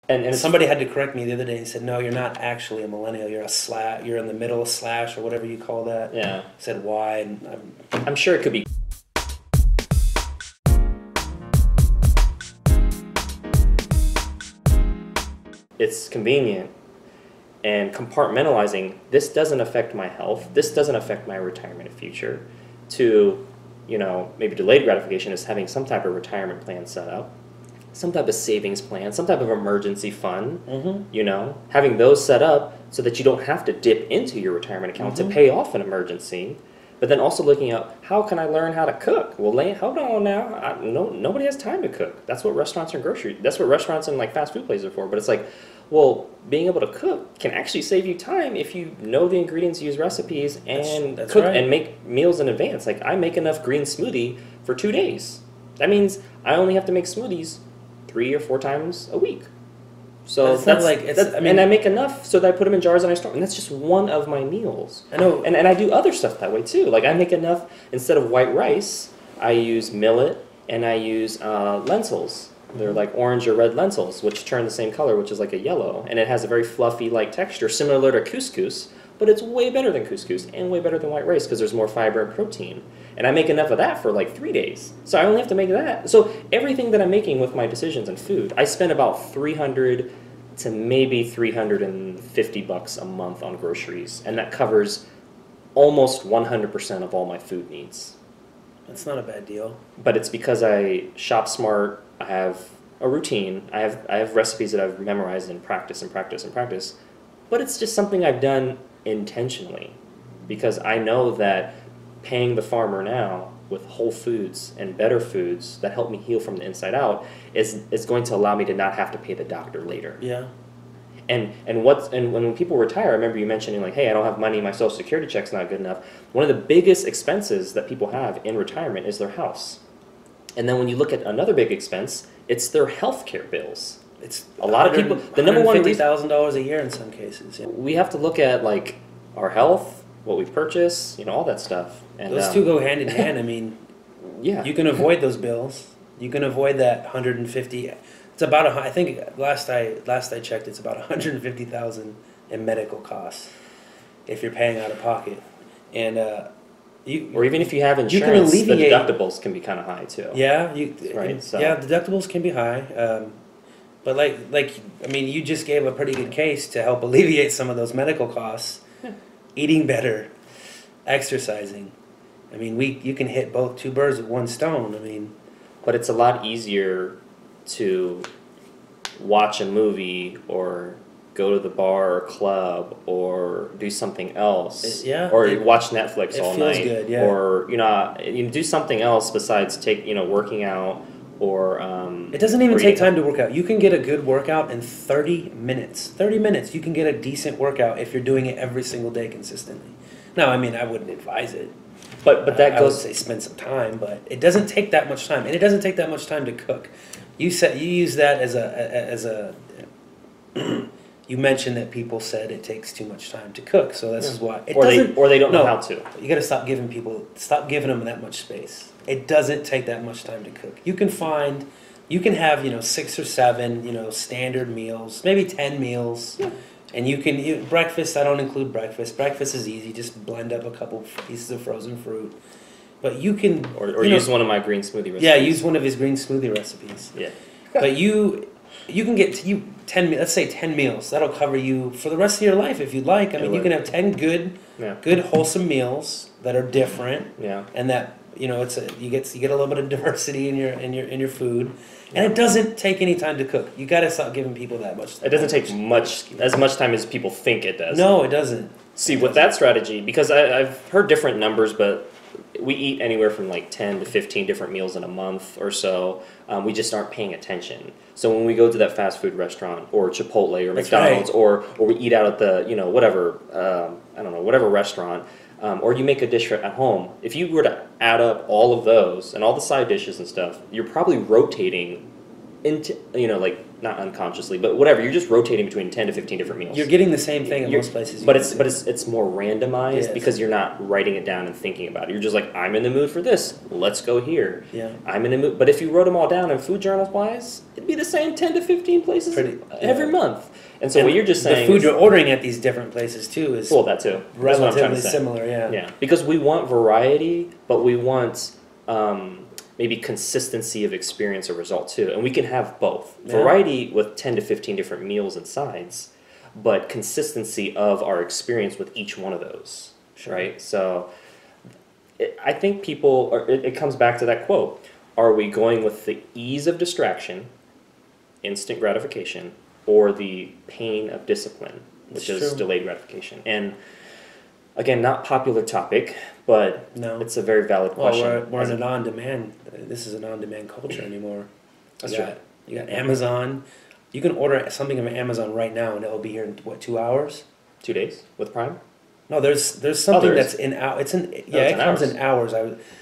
And Somebody had to correct me the other day and said, "No, you're not actually a millennial. You're in the middle slash or whatever you call that." yeah, I said why, and I'm sure it could be. It's convenient, and compartmentalizing, this doesn't affect my health, this doesn't affect my retirement future, to, maybe delayed gratification is having some type of retirement plan set up, some type of savings plan, some type of emergency fund, having those set up so that you don't have to dip into your retirement account to pay off an emergency. But then also looking at, how can I learn how to cook? Well, hold on now. Nobody has time to cook. That's what restaurants and like fast food places are for. But it's like, well, being able to cook can actually save you time if you know the ingredients, use recipes, and that's cook right. and make meals in advance. Like, I make enough green smoothie for 2 days. That means I only have to make smoothies 3 or 4 times a week. So and I make enough so that I put them in jars and I store them. And that's just one of my meals. I know. And I do other stuff that way too. Like, I make enough, instead of white rice, I use millet and I use lentils. They're like orange or red lentils, which turn the same color, which is like a yellow. And it has a very fluffy like texture, similar to couscous, but it's way better than couscous and way better than white rice because there's more fiber and protein. And I make enough of that for like 3 days. So I only have to make that. So everything that I'm making with my decisions in food, I spend about $300 to maybe $350 a month on groceries. And that covers almost 100% of all my food needs. That's not a bad deal. But it's because I shop smart, I have a routine, I have recipes that I've memorized and practice and practice and practice. But it's just something I've done intentionally because I know that paying the farmer now with whole foods and better foods that help me heal from the inside out is going to allow me to not have to pay the doctor later. Yeah. And when people retire, I remember you mentioning like, hey, I don't have money, my Social Security check's not good enough. One of the biggest expenses that people have in retirement is their house. And then when you look at another big expense, it's their healthcare bills. It's a lot of people. The number one reason $150,000 a year in some cases. Yeah. we have to look at like our health, what we purchase, all that stuff. And those two go hand in hand. I mean, yeah, you can avoid those bills. You can avoid that 150. It's about I think last I checked, it's about 150,000 in medical costs if you're paying out of pocket, and or even if you have insurance, the deductibles can be kind of high too. Yeah, right. So. Yeah, deductibles can be high. But I mean, you just gave a pretty good case to help alleviate some of those medical costs. Yeah. Eating better, exercising. I mean, you can hit both two birds with one stone. I mean, but it's a lot easier to watch a movie or go to the bar or club or do something else. Or watch Netflix all night. Good, yeah. Or you do something else besides working out. Or it doesn't even take time to work out. You can get a good workout in 30 minutes. 30 minutes, you can get a decent workout if you're doing it every single day consistently. Now, I mean, I wouldn't advise it. But that I goes. would say spend some time, but it doesn't take that much time, and it doesn't take that much time to cook. You use that as a. You mentioned that people said it takes too much time to cook, so this is why. Or they don't know how to. You got to stop giving them that much space. It doesn't take that much time to cook. You can have 6 or 7 standard meals, maybe 10 meals, and you can breakfast. I don't include breakfast. Breakfast is easy. Just blend up a couple pieces of frozen fruit, but you can use one of my green smoothie recipes. Yeah, use one of his green smoothie recipes. Yeah, but you can get 10. Let's say 10 meals. That'll cover you for the rest of your life if you'd like. I mean, you can have 10 good wholesome meals that are different. Yeah, and that you get a little bit of diversity in your food, and it doesn't take any time to cook. You got to stop giving people that much time. It doesn't take as much time as people think it does. No, it doesn't. See, with that strategy, because I've heard different numbers, but we eat anywhere from like 10 to 15 different meals in a month or so. We just aren't paying attention. So when we go to that fast food restaurant or Chipotle or McDonald's or we eat out at the whatever restaurant, or you make a dish at home, if you were to add up all of those and all the side dishes and stuff, you're probably rotating into not unconsciously, but whatever. You're just rotating between 10 to 15 different meals. You're getting the same thing in most places. But it's more randomized because you're not writing it down and thinking about it. You're just like, I'm in the mood for this. Let's go here. Yeah. I'm in the mood. But if you wrote them all down in food journals wise, it'd be the same 10 to 15 places every month. And so what you're just saying, the food you're ordering at these different places too is that too. relatively similar. Yeah. Yeah. Because we want variety, but we want maybe consistency of experience or result too. And we can have both. Yeah. Variety with 10 to 15 different meals and sides, but consistency of our experience with each one of those, right? So I think people, it comes back to that quote, are we going with the ease of distraction, instant gratification, or the pain of discipline, which is delayed gratification? And again, not popular topic, but it's a very valid question. Well, we're in an on-demand. This is an on-demand culture anymore. That's true. You got Amazon. You can order something on Amazon right now, and it'll be here in 2 hours? 2 days with Prime? No, there's something that's in hours. It comes in hours.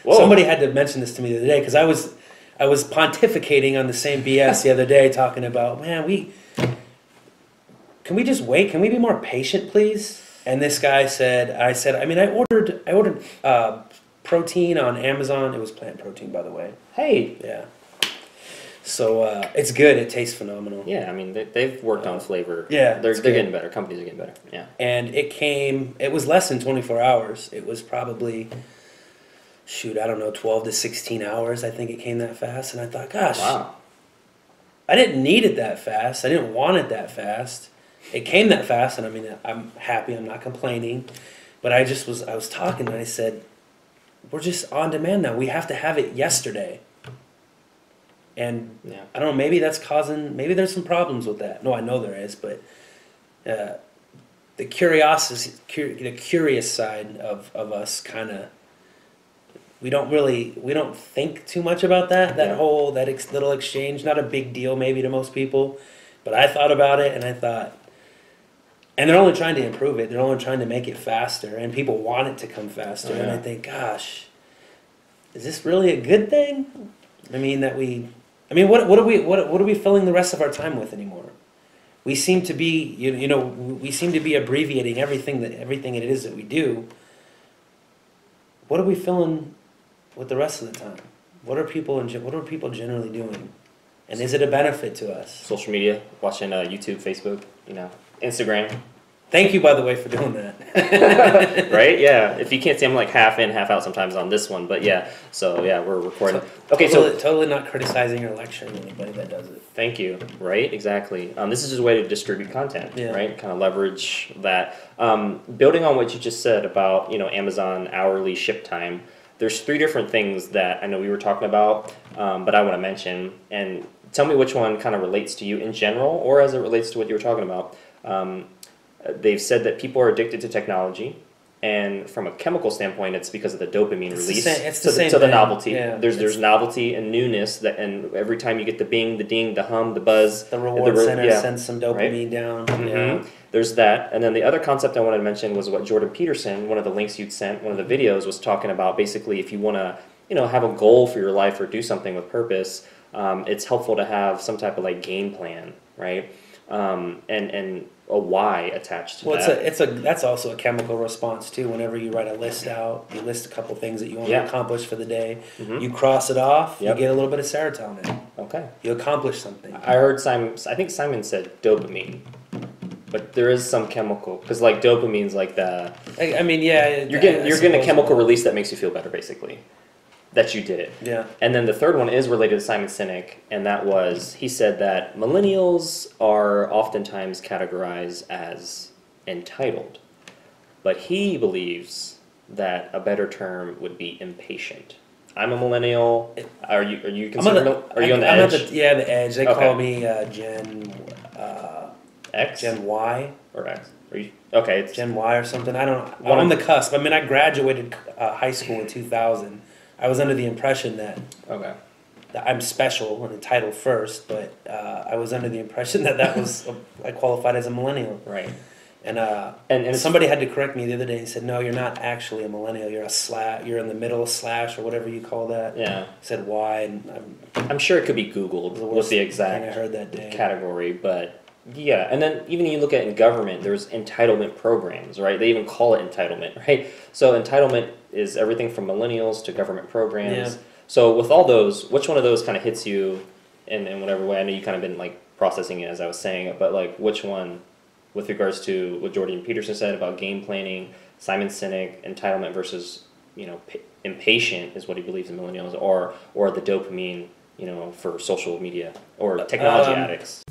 Somebody had to mention this to me the other day because I was pontificating on the same BS the other day, talking about, man, can we just wait? Can we be more patient, please? And this guy said, I ordered protein on Amazon. It was plant protein, by the way. Hey. Yeah. So it's good. It tastes phenomenal. Yeah, I mean, they've worked on flavor. Yeah. They're getting better. Companies are getting better. Yeah. And it was less than 24 hours. It was probably, 12 to 16 hours. I think it came that fast. And I thought, gosh. Wow. I didn't need it that fast. I didn't want it that fast. It came that fast, and I mean, I'm happy. I'm not complaining, but I was talking, and I said, we're just on demand now. We have to have it yesterday. And I don't know, maybe there's some problems with that. No, I know there is, but the curious side of us kind of, we don't think too much about that little exchange. Not a big deal maybe to most people, but I thought about it, and I thought, and they're only trying to improve it. They're only trying to make it faster, and people want it to come faster. And I think, gosh, is this really a good thing? I mean, what are we filling the rest of our time with anymore? We seem to be, we seem to be abbreviating everything it is that we do. What are we filling with the rest of the time? What are people generally doing? And is it a benefit to us? Social media, watching YouTube, Facebook, Instagram. Thank you, by the way, for doing that. Right? Yeah. If you can't see, I'm like half in, half out sometimes on this one. But yeah. So yeah, we're recording. Totally not criticizing or lecturing anybody that does it. Thank you. Right? Exactly. This is just a way to distribute content. Yeah. Right? Kind of leverage that. Building on what you just said about Amazon hourly ship time. There's 3 different things that I know we were talking about, but I want to mention. And tell me which one kind of relates to you in general, or as it relates to what you were talking about. They've said that people are addicted to technology, and from a chemical standpoint, it's because of the dopamine release. It's the same thing. The novelty. Yeah, there's novelty and newness, and every time you get the bing, the ding, the hum, the buzz, the reward center sends some dopamine down. Mm-hmm. Yeah. There's that, and then the other concept I wanted to mention was what Jordan Peterson, one of the links you'd sent, one of the videos, was talking about. Basically, if you want to, have a goal for your life or do something with purpose, it's helpful to have some type of game plan, right? And a why attached to that. That's also a chemical response too. Whenever you write a list out, you list a couple things that you want to accomplish for the day. Mm-hmm. You cross it off. Yep. You get a little bit of serotonin. Okay. You accomplish something. I heard I think Simon said dopamine, but there is some chemical because dopamine's like the. I mean, yeah. You're getting a chemical release that makes you feel better, basically. That you did it. Yeah. And then the third one is related to Simon Sinek, and that was, he said that millennials are oftentimes categorized as entitled, but he believes that a better term would be impatient. I'm a millennial. Are you considered? Are you on the edge? The edge. They call me Gen X, Gen Y, or X. Are you okay? It's Gen Y or something. I don't know. I'm on the cusp. I mean, I graduated high school in 2000. I was under the impression that I'm special and entitled first, but I was under the impression that was I qualified as a millennial. Right. And somebody had to correct me the other day and said, "No, you're not actually a millennial. You're a slash. You're in the middle of slash or whatever you call that." Yeah. I said, "Why?" And I'm sure it could be Googled with the exact thing I heard that day. category, but yeah. And then even you look at in government, there's entitlement programs, right? They even call it entitlement, right? So entitlement is everything from millennials to government programs. Yeah. So with all those, which one of those kind of hits you in whatever way? I know you kind of been like processing it as I was saying it, but like which one? With regards to what Jordan Peterson said about game planning, Simon Sinek, entitlement versus, impatient is what he believes in millennials, or the dopamine, for social media or technology addicts.